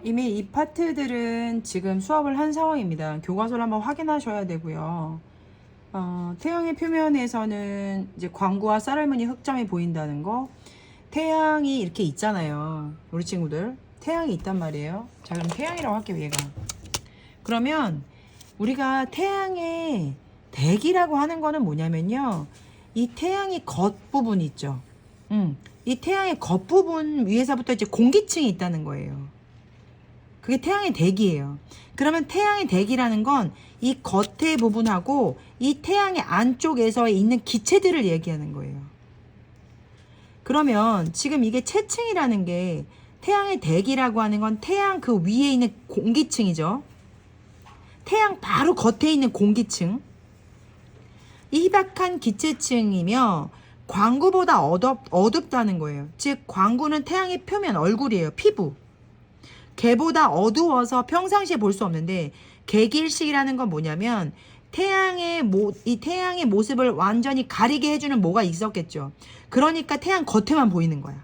이미 이 파트들은 지금 수업을 한 상황입니다. 교과서를 한번 확인하셔야 되고요. 태양의 표면에서는 이제 광구와 쌀알무늬 흑점이 보인다는 거. 태양이 이렇게 있잖아요. 우리 친구들. 태양이 있단 말이에요. 자, 그럼 태양이라고 할게요, 얘가. 그러면 우리가 태양의 대기라고 하는 거는 뭐냐면요. 이 태양의 겉부분 있죠. 이 태양의 겉부분 위에서부터 이제 공기층이 있다는 거예요. 그게 태양의 대기예요. 그러면 태양의 대기라는 건 이 겉의 부분하고 이 태양의 안쪽에서 있는 기체들을 얘기하는 거예요. 그러면 지금 이게 채층이라는 게 태양의 대기라고 하는 건 태양 그 위에 있는 공기층이죠. 태양 바로 겉에 있는 공기층. 이 희박한 기체층이며 광구보다 어둡다는 거예요. 즉 광구는 태양의 표면 얼굴이에요. 피부. 개보다 어두워서 평상시에 볼 수 없는데 개기일식이라는 건 뭐냐면 이 태양의 모습을 완전히 가리게 해주는 뭐가 있었겠죠. 그러니까 태양 겉에만 보이는 거야.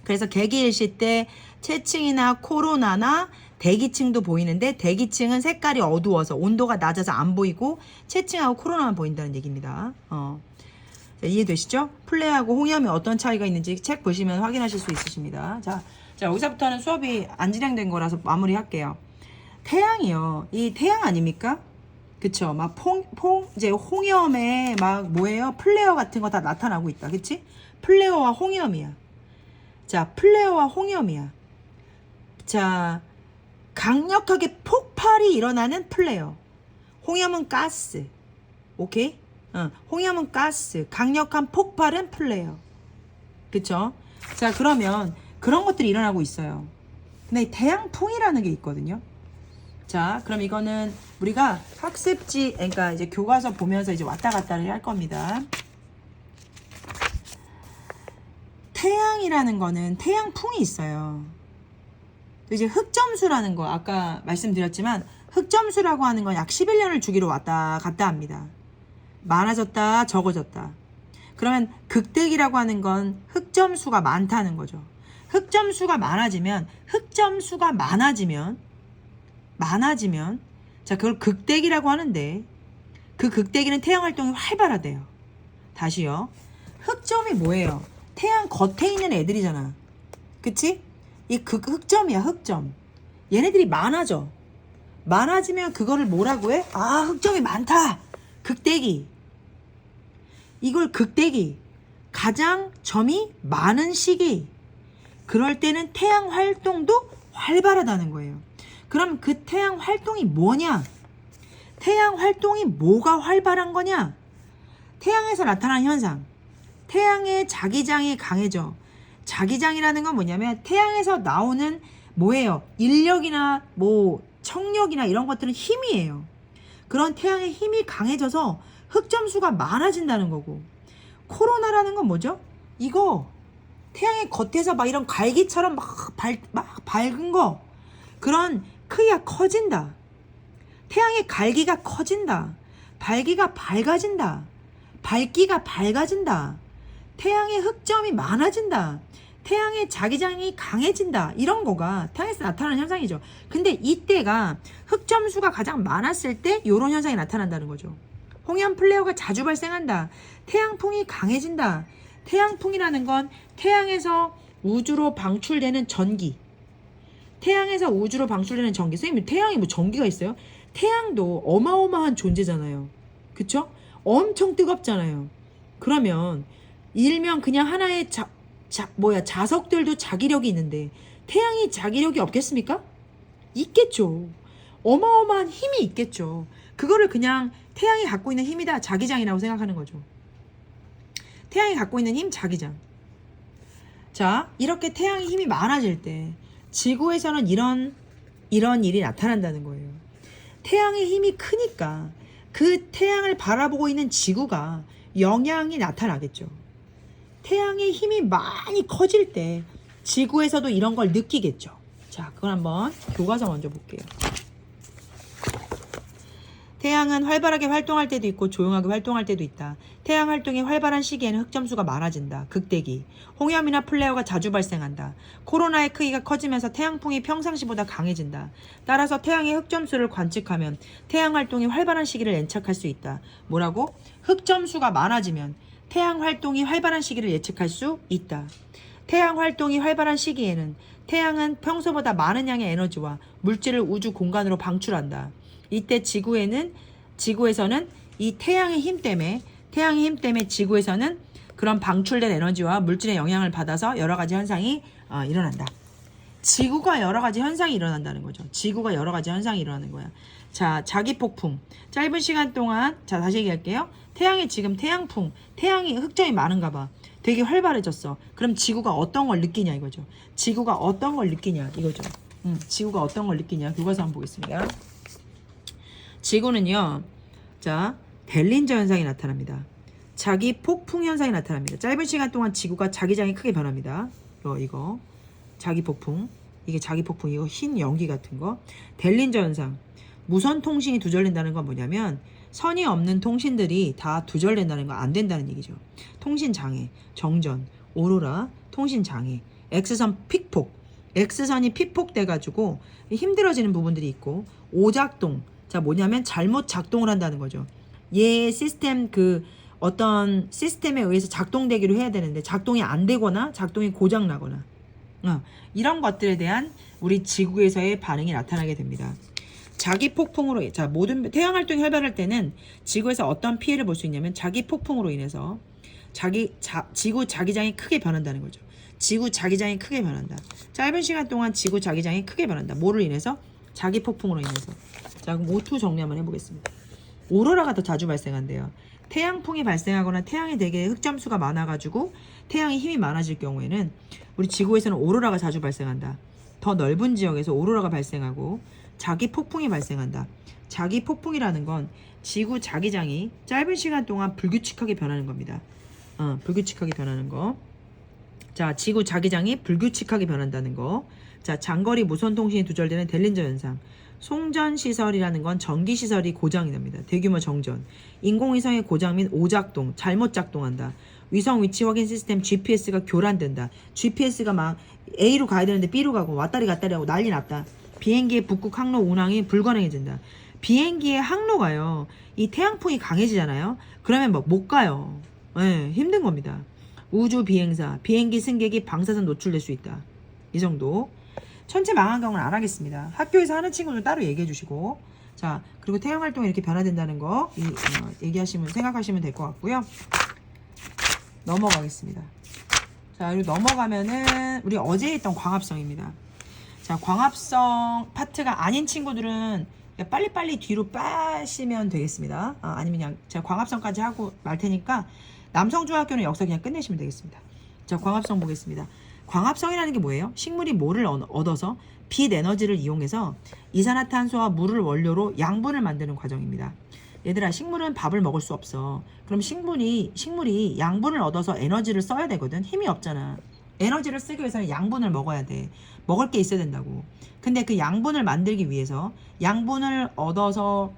그래서 개기일식 때 채층이나 코로나나 대기층도 보이는데 대기층은 색깔이 어두워서 온도가 낮아서 안 보이고 채층하고 코로나만 보인다는 얘기입니다. 자, 이해되시죠? 플레하고 홍염이 어떤 차이가 있는지 책 보시면 확인하실 수 있으십니다. 자, 여기서부터는 수업이 안 진행된 거라서 마무리할게요. 태양이요. 이 태양 아닙니까? 그쵸? 막 이제 홍염에 막 뭐예요? 플레어 같은 거 다 나타나고 있다. 그치? 플레어와 홍염이야. 자, 플레어와 홍염이야. 자, 강력하게 폭발이 일어나는 플레어. 홍염은 가스. 오케이? 홍염은 가스. 강력한 폭발은 플레어. 그쵸? 자, 그러면 그런 것들이 일어나고 있어요. 근데 태양풍이라는 게 있거든요. 자, 그럼 이거는 우리가 학습지, 그러니까 이제 교과서 보면서 이제 왔다 갔다를 할 겁니다. 태양이라는 거는 태양풍이 있어요. 이제 흑점수라는 거 아까 말씀드렸지만 흑점수라고 하는 건 약 11년을 주기로 왔다 갔다 합니다. 많아졌다 적어졌다. 그러면 극대기라고 하는 건 흑점수가 많다는 거죠. 흑점수가 많아지면 자, 그걸 극대기라고 하는데 그 극대기는 태양 활동이 활발하대요. 다시요. 흑점이 뭐예요? 태양 겉에 있는 애들이잖아. 그치? 이 흑점이야, 흑점. 얘네들이 많아지면 그거를 뭐라고 해? 아, 흑점이 많다. 극대기. 이걸 극대기. 가장 점이 많은 시기. 그럴 때는 태양 활동도 활발하다는 거예요. 그럼 그 태양 활동이 뭐냐? 태양 활동이 뭐가 활발한 거냐? 태양에서 나타나는 현상. 태양의 자기장이 강해져. 자기장이라는 건 뭐냐면 태양에서 나오는 뭐예요? 인력이나 뭐 청력이나 이런 것들은 힘이에요. 그런 태양의 힘이 강해져서 흑점수가 많아진다는 거고. 코로나라는 건 뭐죠? 이거 태양의 겉에서 막 이런 갈기처럼 막 밝은 거. 그런 크기가 커진다. 태양의 갈기가 커진다. 밝기가 밝아진다. 태양의 흑점이 많아진다. 태양의 자기장이 강해진다. 이런 거가 태양에서 나타나는 현상이죠. 근데 이때가 흑점수가 가장 많았을 때 이런 현상이 나타난다는 거죠. 홍염 플레어가 자주 발생한다. 태양풍이 강해진다. 태양풍이라는 건 태양에서 우주로 방출되는 전기. 선생님, 태양이 뭐 전기가 있어요? 태양도 어마어마한 존재잖아요. 그쵸? 엄청 뜨겁잖아요. 그러면 일명 그냥 하나의 자석들도 자기력이 있는데 태양이 자기력이 없겠습니까? 있겠죠. 어마어마한 힘이 있겠죠. 그거를 그냥 태양이 갖고 있는 힘이다, 자기장이라고 생각하는 거죠. 태양이 갖고 있는 힘, 자기장. 자, 이렇게 태양의 힘이 많아질 때 지구에서는 이런 일이 나타난다는 거예요. 태양의 힘이 크니까 그 태양을 바라보고 있는 지구가 영향이 나타나겠죠. 태양의 힘이 많이 커질 때 지구에서도 이런 걸 느끼겠죠. 자, 그걸 한번 교과서 먼저 볼게요. 태양은 활발하게 활동할 때도 있고 조용하게 활동할 때도 있다. 태양 활동이 활발한 시기에는 흑점수가 많아진다. 극대기. 홍염이나 플레어가 자주 발생한다. 코로나의 크기가 커지면서 태양풍이 평상시보다 강해진다. 따라서 태양의 흑점수를 관측하면 태양 활동이 활발한 시기를 예측할 수 있다. 뭐라고? 흑점수가 많아지면 태양 활동이 활발한 시기를 예측할 수 있다. 태양 활동이 활발한 시기에는 태양은 평소보다 많은 양의 에너지와 물질을 우주 공간으로 방출한다. 이때 지구에서는 이 태양의 힘 때문에 지구에서는 그런 방출된 에너지와 물질의 영향을 받아서 여러 가지 현상이 일어난다. 지구가 여러 가지 현상이 일어난다는 거죠. 지구가 여러 가지 현상이 일어나는 거야. 자, 자기폭풍. 짧은 시간 동안, 자, 다시 얘기할게요. 태양이 지금 태양이 흑점이 많은가 봐. 되게 활발해졌어. 그럼 지구가 어떤 걸 느끼냐 이거죠. 지구가 어떤 걸 느끼냐 이거죠. 지구가 어떤 걸 느끼냐. 교과서 한번 보겠습니다. 지구는요, 자, 델린저 현상이 나타납니다. 자기 폭풍 현상이 나타납니다. 짧은 시간 동안 지구가 자기장이 크게 변합니다. 이거 자기 폭풍, 이게 자기 폭풍, 이거 흰 연기 같은 거. 델린저 현상. 무선 통신이 두절된다는 건 뭐냐면 선이 없는 통신들이 다 두절된다는 거, 안 된다는 얘기죠. 통신 장애, 정전, 오로라, 통신 장애, X선 픽폭, X선이 픽폭돼 가지고 힘들어지는 부분들이 있고, 오작동. 자, 뭐냐면 잘못 작동을 한다는 거죠. 얘 시스템 어떤 시스템에 의해서 작동되기로 해야 되는데 작동이 안 되거나 작동이 고장 나거나 이런 것들에 대한 우리 지구에서의 반응이 나타나게 됩니다. 자기 폭풍으로, 자, 모든 태양 활동이 활발할 때는 지구에서 어떤 피해를 볼 수 있냐면 자기 폭풍으로 인해서 지구 자기장이 크게 변한다는 거죠. 지구 자기장이 크게 변한다. 짧은 시간 동안 지구 자기장이 크게 변한다. 뭐를 인해서? 자기 폭풍으로 인해서. 자, 그럼 O2 정리 한번 해보겠습니다. 오로라가 더 자주 발생한대요. 태양풍이 발생하거나 태양의 대기에 흑점수가 많아가지고 태양의 힘이 많아질 경우에는 우리 지구에서는 오로라가 자주 발생한다. 더 넓은 지역에서 오로라가 발생하고 자기 폭풍이 발생한다. 자기 폭풍이라는 건 지구 자기장이 짧은 시간 동안 불규칙하게 변하는 겁니다. 불규칙하게 변하는 거. 자, 지구 자기장이 불규칙하게 변한다는 거. 자, 장거리 무선 통신이 두절되는 델린저 현상. 송전시설이라는 건 전기시설이 고장이 납니다. 대규모 정전. 인공위성의 고장 및 오작동, 잘못 작동한다. 위성 위치 확인 시스템 GPS가 교란된다. GPS가 막 A로 가야 되는데 B로 가고 왔다리 갔다리 하고 난리 났다. 비행기의 북극 항로 운항이 불가능해진다. 비행기의 항로가요, 이 태양풍이 강해지잖아요. 그러면 못 가요. 힘든 겁니다. 우주 비행사, 비행기 승객이 방사선 노출될 수 있다. 이 정도. 천체 망한 경우는 안 하겠습니다. 학교에서 하는 친구들 따로 얘기해 주시고. 자, 그리고 태양 활동이 이렇게 변화된다는 거 생각하시면 될 것 같고요. 넘어가겠습니다. 자, 그리고 넘어가면은 우리 어제 했던 광합성입니다. 자, 광합성 파트가 아닌 친구들은 빨리빨리 뒤로 빠시면 되겠습니다. 아니면 그냥 제가 광합성까지 하고 말 테니까 남성중학교는 여기서 그냥 끝내시면 되겠습니다. 자, 광합성 보겠습니다. 광합성이라는 게 뭐예요? 식물이 뭐를 얻어서 빛 에너지를 이용해서 이산화탄소와 물을 원료로 양분을 만드는 과정입니다. 얘들아, 식물은 밥을 먹을 수 없어. 그럼 식물이 양분을 얻어서 에너지를 써야 되거든. 힘이 없잖아. 에너지를 쓰기 위해서는 양분을 먹어야 돼. 먹을 게 있어야 된다고. 근데 그 양분을 만들기 위해서 양분을 얻어서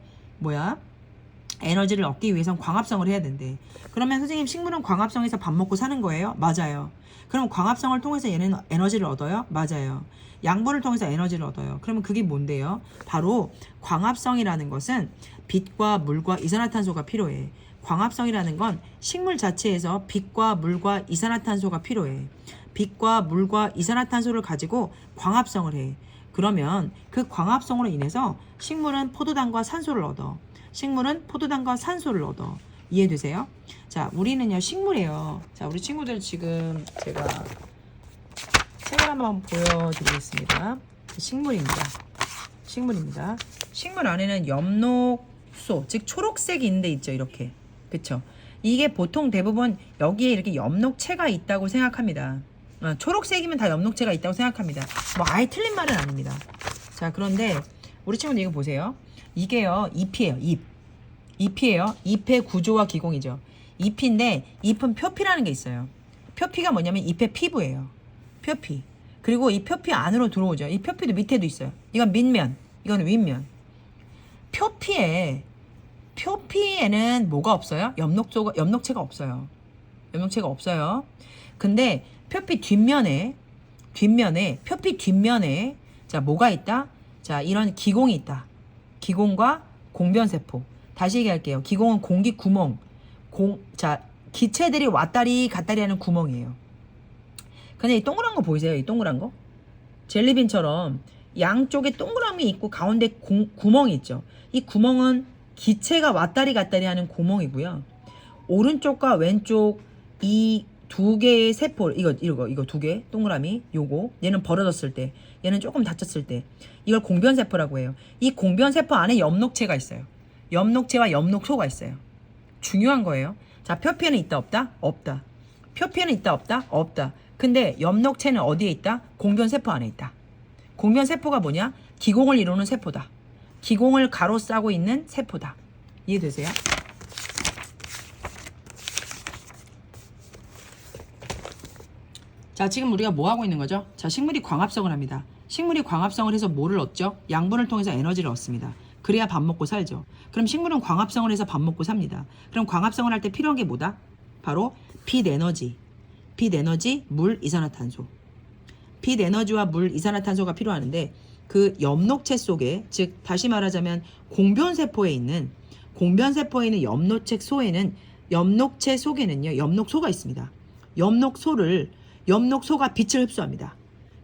에너지를 얻기 위해선 광합성을 해야 된대. 그러면 선생님, 식물은 광합성에서 밥 먹고 사는 거예요? 맞아요. 그럼 광합성을 통해서 얘는 에너지를 얻어요? 맞아요. 양분을 통해서 에너지를 얻어요. 그러면 그게 뭔데요? 바로 광합성이라는 것은 빛과 물과 이산화탄소가 필요해. 광합성이라는 건 식물 자체에서 빛과 물과 이산화탄소가 필요해. 빛과 물과 이산화탄소를 가지고 광합성을 해. 그러면 그 광합성으로 인해서 식물은 포도당과 산소를 얻어. 이해되세요? 자, 우리는요, 식물이에요. 자, 우리 친구들 지금 제가 책을 한번 보여드리겠습니다. 식물입니다. 식물 안에는 엽록소, 즉 초록색이 있는데 있죠, 이렇게. 그쵸? 이게 보통 대부분 여기에 이렇게 엽록체가 있다고 생각합니다. 초록색이면 다 엽록체가 있다고 생각합니다. 아예 틀린 말은 아닙니다. 자, 그런데 우리 친구들 이거 보세요. 이게요, 잎이에요. 잎이에요. 잎의 구조와 기공이죠. 잎인데 잎은 표피라는 게 있어요. 표피가 뭐냐면 잎의 피부예요. 표피. 그리고 이 표피 안으로 들어오죠. 이 표피도 밑에도 있어요. 이건 밑면, 이건 윗면. 표피에 표피에는 뭐가 없어요? 엽록체가 없어요. 엽록체가 없어요. 근데 표피 뒷면에 표피 뒷면에 자 뭐가 있다? 자 이런 기공이 있다. 기공과 공변세포. 다시 얘기할게요. 기공은 공기 구멍. 자 기체들이 왔다리 갔다리 하는 구멍이에요. 근데 이 동그란 거 보이세요? 이 동그란 거? 젤리빈처럼 양쪽에 동그라미 있고 가운데 구멍이 있죠. 이 구멍은 기체가 왔다리 갔다리 하는 구멍이고요. 오른쪽과 왼쪽 이 두 개의 세포, 이거 두 개, 동그라미, 요거, 얘는 벌어졌을 때, 얘는 조금 닫혔을 때, 이걸 공변세포라고 해요. 이 공변세포 안에 엽록체가 있어요. 엽록체와 엽록소가 있어요. 중요한 거예요. 자, 표피에는 있다, 없다? 없다. 표피에는 있다, 없다? 없다. 근데 엽록체는 어디에 있다? 공변세포 안에 있다. 공변세포가 뭐냐? 기공을 이루는 세포다. 기공을 가로싸고 있는 세포다. 이해되세요? 자, 지금 우리가 뭐 하고 있는 거죠? 자, 식물이 광합성을 합니다. 식물이 광합성을 해서 뭐를 얻죠? 양분을 통해서 에너지를 얻습니다. 그래야 밥 먹고 살죠. 그럼 식물은 광합성을 해서 밥 먹고 삽니다. 그럼 광합성을 할 때 필요한 게 뭐다? 바로 빛에너지, 물, 이산화탄소. 빛에너지와 물, 이산화탄소가 필요하는데 그 엽록체 속에, 즉 다시 말하자면 공변세포에 있는 엽록체 속에는요 엽록소가 있습니다. 엽록소가 빛을 흡수합니다.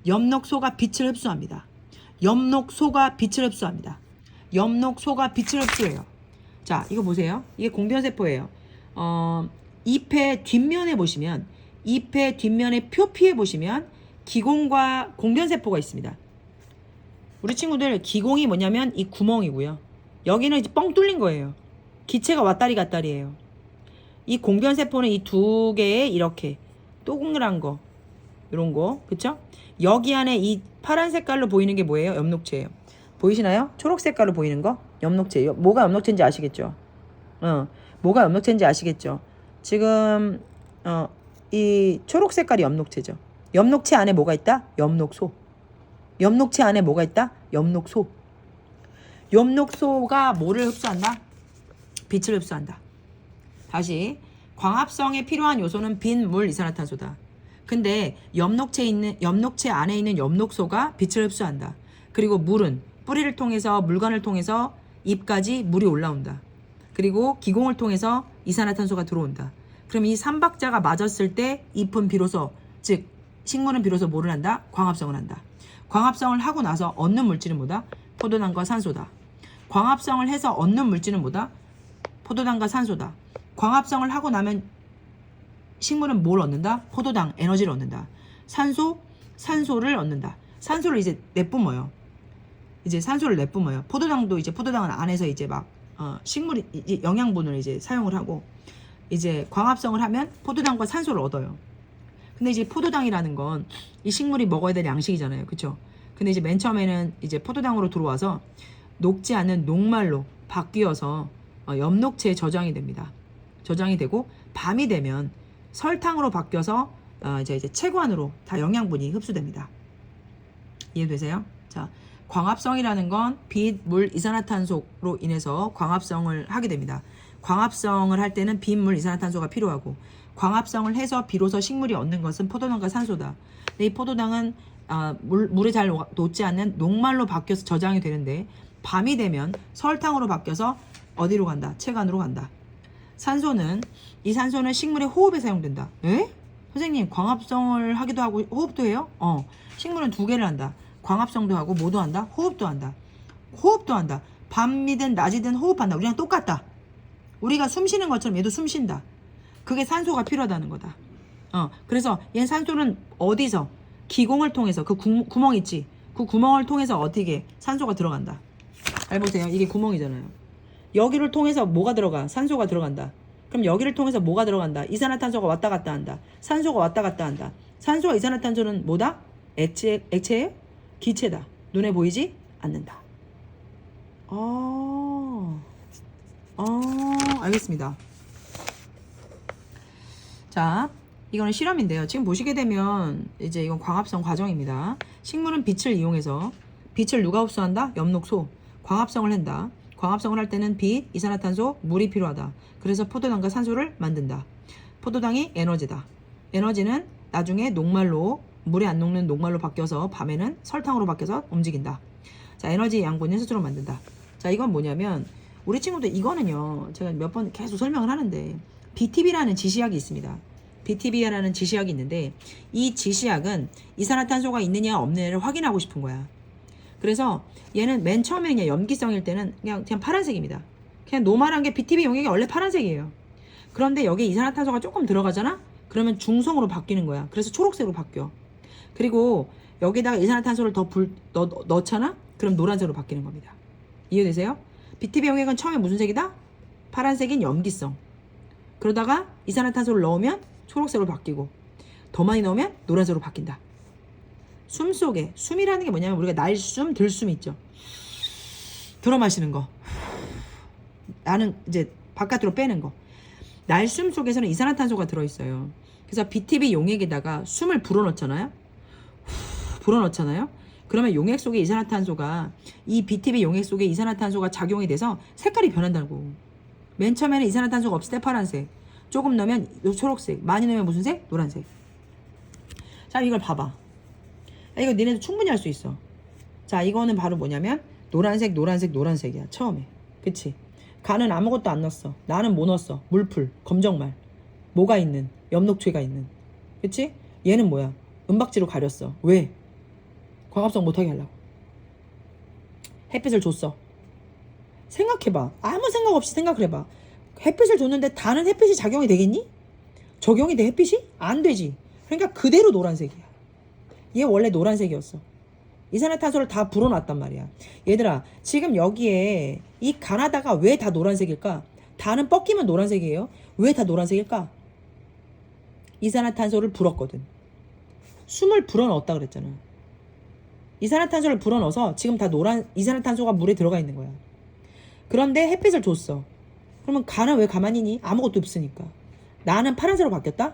엽록소가 빛을 흡수해요. 자, 이거 보세요. 이게 공변세포예요. 잎의 뒷면에 보시면, 잎의 뒷면의 표피에 보시면 기공과 공변세포가 있습니다. 우리 친구들 기공이 뭐냐면 이 구멍이고요. 여기는 이제 뻥 뚫린 거예요. 기체가 왔다리 갔다리예요. 이 공변세포는 이 두 개의 이렇게 동그란 거, 이런 거, 그쵸? 여기 안에 이 파란 색깔로 보이는 게 뭐예요? 엽록체예요. 보이시나요? 초록 색깔로 보이는 거? 엽록체예요. 뭐가 엽록체인지 아시겠죠? 뭐가 엽록체인지 아시겠죠? 지금 이 초록 색깔이 엽록체죠. 엽록체 안에 뭐가 있다? 엽록소. 엽록체 안에 뭐가 있다? 엽록소. 엽록소가 뭐를 흡수한다? 빛을 흡수한다. 다시, 광합성에 필요한 요소는 빛, 물, 이산화탄소다. 근데 엽록체 안에 있는 엽록소가 빛을 흡수한다. 그리고 물은 뿌리를 통해서, 물관을 통해서 잎까지 물이 올라온다. 그리고 기공을 통해서 이산화탄소가 들어온다. 그럼 이 삼박자가 맞았을 때 잎은 비로소, 즉 식물은 비로소 뭐를 한다? 광합성을 한다. 광합성을 하고 나서 얻는 물질은 뭐다? 포도당과 산소다. 광합성을 해서 얻는 물질은 뭐다? 포도당과 산소다. 광합성을 하고 나면 식물은 뭘 얻는다? 포도당, 에너지를 얻는다. 산소를 얻는다. 산소를 이제 내뿜어요. 포도당도 이제 포도당은 안에서 이제 막 식물이 이제 영양분을 이제 사용을 하고 이제 광합성을 하면 포도당과 산소를 얻어요. 근데 이제 포도당이라는 건 이 식물이 먹어야 될 양식이잖아요. 그쵸? 근데 이제 맨 처음에는 이제 포도당으로 들어와서 녹지 않는 녹말로 바뀌어서 엽록체에 저장이 됩니다. 저장이 되고 밤이 되면 설탕으로 바뀌어서 이제 체관으로 다 영양분이 흡수됩니다. 이해되세요? 자, 광합성이라는 건 빛, 물, 이산화탄소로 인해서 광합성을 하게 됩니다. 광합성을 할 때는 빛, 물, 이산화탄소가 필요하고 광합성을 해서 비로소 식물이 얻는 것은 포도당과 산소다. 근데 이 포도당은 물에 잘 녹지 않는 녹말로 바뀌어서 저장이 되는데 밤이 되면 설탕으로 바뀌어서 어디로 간다? 체관으로 간다. 이 산소는 식물의 호흡에 사용된다. 에? 선생님, 광합성을 하기도 하고 호흡도 해요? 식물은 두 개를 한다. 광합성도 하고 뭐도 한다? 호흡도 한다. 밤이든 낮이든 호흡한다. 우리랑 똑같다. 우리가 숨 쉬는 것처럼 얘도 숨 쉰다. 그게 산소가 필요하다는 거다. 그래서 얘 산소는 어디서? 기공을 통해서 그 구멍 있지? 그 구멍을 통해서 어떻게 산소가 들어간다. 잘 보세요. 이게 구멍이잖아요. 여기를 통해서 뭐가 들어가? 산소가 들어간다. 그럼 여기를 통해서 뭐가 들어간다? 이산화탄소가 왔다 갔다 한다. 산소가 왔다 갔다 한다. 산소와 이산화탄소는 뭐다? 액체예요? 기체다. 눈에 보이지 않는다. 알겠습니다. 자, 이거는 실험인데요. 지금 보시게 되면 이제 이건 광합성 과정입니다. 식물은 빛을 이용해서 빛을 누가 흡수한다? 엽록소. 광합성을 한다. 광합성을 할 때는 빛, 이산화탄소, 물이 필요하다. 그래서 포도당과 산소를 만든다. 포도당이 에너지다. 에너지는 나중에 녹말로, 물에 안 녹는 녹말로 바뀌어서 밤에는 설탕으로 바뀌어서 움직인다. 자, 에너지 양분이 스스로 만든다. 자, 이건 뭐냐면 우리 친구들 이거는요. 제가 몇 번 계속 설명을 하는데 BTB라는 지시약이 있습니다. BTB라는 지시약이 있는데 이 지시약은 이산화탄소가 있느냐 없느냐를 확인하고 싶은 거야. 그래서 얘는 맨 처음에 그냥 염기성일 때는 그냥 파란색입니다. 그냥 노멀한 게 BTB 용액이 원래 파란색이에요. 그런데 여기에 이산화탄소가 조금 들어가잖아? 그러면 중성으로 바뀌는 거야. 그래서 초록색으로 바뀌어. 그리고 여기다가 이산화탄소를 더 넣잖아? 그럼 노란색으로 바뀌는 겁니다. 이해되세요? BTB 용액은 처음에 무슨 색이다? 파란색인 염기성. 그러다가 이산화탄소를 넣으면 초록색으로 바뀌고 더 많이 넣으면 노란색으로 바뀐다. 숨 속에, 숨이라는 게 뭐냐면 우리가 날숨, 들숨 있죠. 들어 마시는 거. 나는 이제 바깥으로 빼는 거. 날숨 속에서는 이산화탄소가 들어있어요. 그래서 BTB 용액에다가 숨을 불어넣잖아요. 불어넣잖아요. 그러면 용액 속에 이산화탄소가 이 BTB 용액 속에 이산화탄소가 작용이 돼서 색깔이 변한다고. 맨 처음에는 이산화탄소가 없을 때 파란색, 조금 넣으면 초록색, 많이 넣으면 무슨 색? 노란색. 자, 이걸 봐봐. 이거 니네도 충분히 할 수 있어. 자, 이거는 바로 뭐냐면 노란색, 노란색, 노란색이야. 처음에. 그치? 간은 아무것도 안 넣었어. 나는 뭐 넣었어? 물풀, 검정말, 뭐가 있는, 엽록초가 있는. 그치? 얘는 뭐야? 은박지로 가렸어. 왜? 광합성 못하게 하려고. 햇빛을 줬어. 생각해봐. 아무 생각 없이 생각을 해봐. 햇빛을 줬는데 다른 햇빛이 작용이 되겠니? 적용이 돼 햇빛이? 안 되지. 그러니까 그대로 노란색이야. 얘 원래 노란색이었어. 이산화탄소를 다 불어놨단 말이야. 얘들아, 지금 여기에 이 가나다가 왜 다 노란색일까? 다는 뻗기면 노란색이에요. 왜 다 노란색일까? 이산화탄소를 불었거든. 숨을 불어넣었다 그랬잖아. 이산화탄소를 불어넣어서 지금 다 이산화탄소가 물에 들어가 있는 거야. 그런데 햇빛을 줬어. 그러면 가는 왜 가만히 있니? 아무것도 없으니까. 나는 파란색으로 바뀌었다?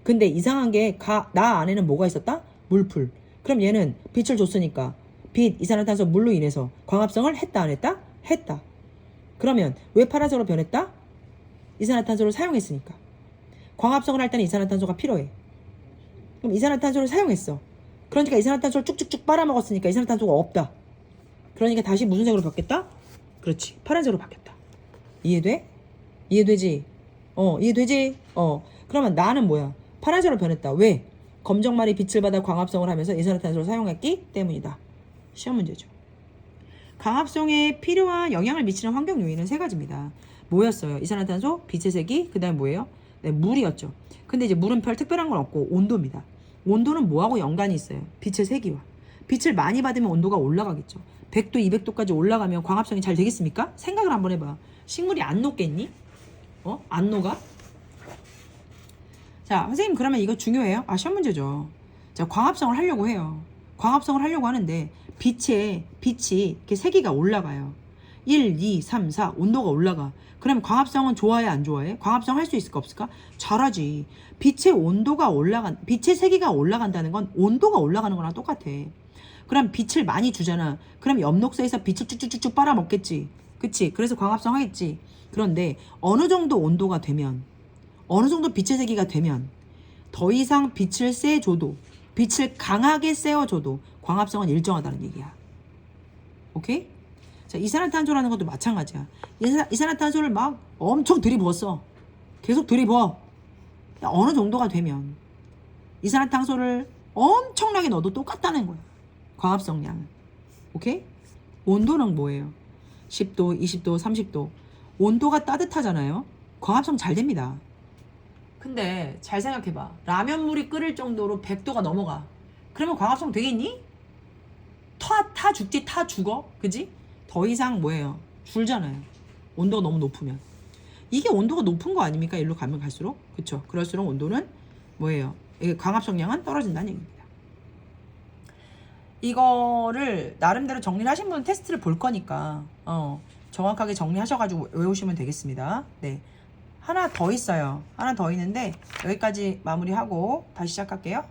근데 이상한 게 나 안에는 뭐가 있었다? 물풀. 그럼 얘는 빛을 줬으니까 빛, 이산화탄소, 물로 인해서 광합성을 했다 안 했다? 했다. 그러면 왜 파란색으로 변했다? 이산화탄소를 사용했으니까. 광합성을 할 때는 이산화탄소가 필요해. 그럼 이산화탄소를 사용했어. 그러니까 이산화탄소를 쭉쭉쭉 빨아먹었으니까 이산화탄소가 없다. 그러니까 다시 무슨 색으로 바뀌었다? 그렇지. 파란색으로 바뀌었다. 이해돼? 이해되지? 이해되지? 그러면 나는 뭐야? 파란색으로 변했다. 왜? 검정말이 빛을 받아 광합성을 하면서 이산화탄소를 사용했기 때문이다. 시험 문제죠. 광합성에 필요한 영향을 미치는 환경 요인은 세 가지입니다. 뭐였어요? 이산화탄소, 빛의 세기, 그 다음에 뭐예요? 네, 물이었죠. 근데 이제 물은 별 특별한 건 없고 온도입니다. 온도는 뭐하고 연관이 있어요? 빛의 세기와. 빛을 많이 받으면 온도가 올라가겠죠. 100도, 200도까지 올라가면 광합성이 잘 되겠습니까? 생각을 한번 해봐. 식물이 안 녹겠니? 안 녹아? 자, 선생님 그러면 이거 중요해요? 시험 문제죠. 자, 광합성을 하려고 해요. 광합성을 하려고 하는데 빛이 이렇게 세기가 올라가요. 1, 2, 3, 4 온도가 올라가. 그럼 광합성은 좋아해 안 좋아해? 광합성 할 수 있을까 없을까? 잘하지. 빛의 세기가 올라간다는 건 온도가 올라가는 거랑 똑같아. 그럼 빛을 많이 주잖아. 그럼 엽록소에서 빛을 쭉쭉쭉쭉 빨아먹겠지. 그치? 그래서 광합성 하겠지. 그런데 어느 정도 온도가 되면, 어느 정도 빛의 세기가 되면 더 이상 빛을 쐬줘도, 빛을 강하게 쐬어줘도 광합성은 일정하다는 얘기야. 오케이? 자, 이산화탄소라는 것도 마찬가지야. 이산화탄소를 막 엄청 들이부었어. 계속 들이부어. 어느 정도가 되면 이산화탄소를 엄청나게 넣어도 똑같다는 거야. 광합성량은. 오케이? 온도는 뭐예요? 10도, 20도, 30도. 온도가 따뜻하잖아요. 광합성 잘 됩니다. 근데 잘 생각해봐. 라면물이 끓을 정도로 100도가 넘어가. 그러면 광합성 되겠니? 타 죽지, 타 죽어. 그지? 더 이상 뭐예요? 줄잖아요. 온도가 너무 높으면. 이게 온도가 높은 거 아닙니까? 일로 가면 갈수록. 그쵸? 그럴수록 온도는 뭐예요? 이게 광합성량은 떨어진다는 얘기입니다. 이거를 나름대로 정리를 하신 분은 테스트를 볼 거니까 정확하게 정리하셔가지고 외우시면 되겠습니다. 네, 하나 더 있어요. 하나 더 있는데 여기까지 마무리하고 다시 시작할게요.